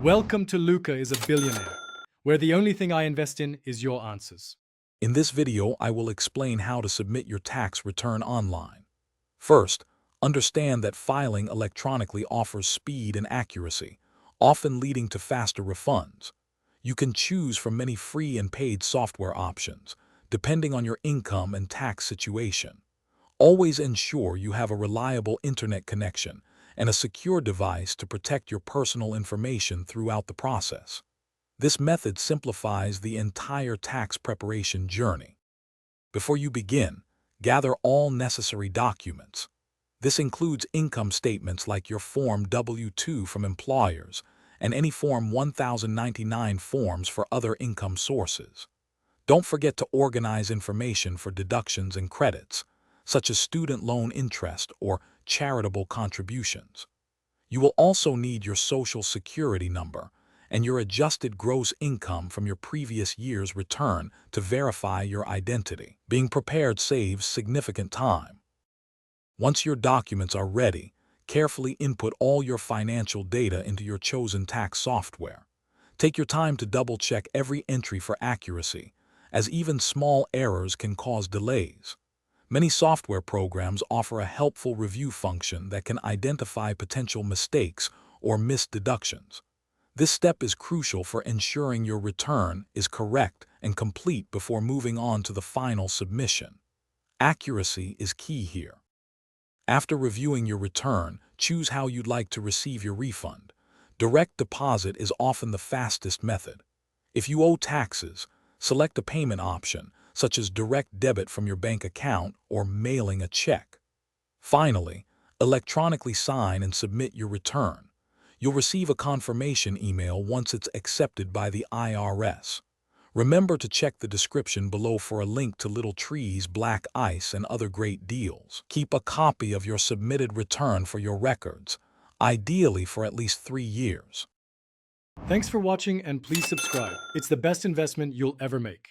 Welcome to Luca is a Billionaire, where the only thing I invest in is your answers. In this video, I will explain how to submit your tax return online. First, understand that filing electronically offers speed and accuracy, often leading to faster refunds. You can choose from many free and paid software options, depending on your income and tax situation. Always ensure you have a reliable internet connection and a secure device to protect your personal information throughout the process. This method simplifies the entire tax preparation journey. Before you begin, gather all necessary documents. This includes income statements like your Form W-2 from employers and any Form 1099 forms for other income sources. Don't forget to organize information for deductions and credits, such as student loan interest or charitable contributions. You will also need your Social Security number and your adjusted gross income from your previous year's return to verify your identity. Being prepared saves significant time. Once your documents are ready, carefully input all your financial data into your chosen tax software. Take your time to double-check every entry for accuracy, as even small errors can cause delays. Many software programs offer a helpful review function that can identify potential mistakes or missed deductions. This step is crucial for ensuring your return is correct and complete before moving on to the final submission. Accuracy is key here. After reviewing your return, choose how you'd like to receive your refund. Direct deposit is often the fastest method. If you owe taxes, select a payment option, such as direct debit from your bank account or mailing a check. Finally, electronically sign and submit your return. You'll receive a confirmation email once it's accepted by the IRS. Remember to check the description below for a link to Little Trees, Black Ice, and other great deals. Keep a copy of your submitted return for your records, ideally for at least 3 years. Thanks for watching and please subscribe. It's the best investment you'll ever make.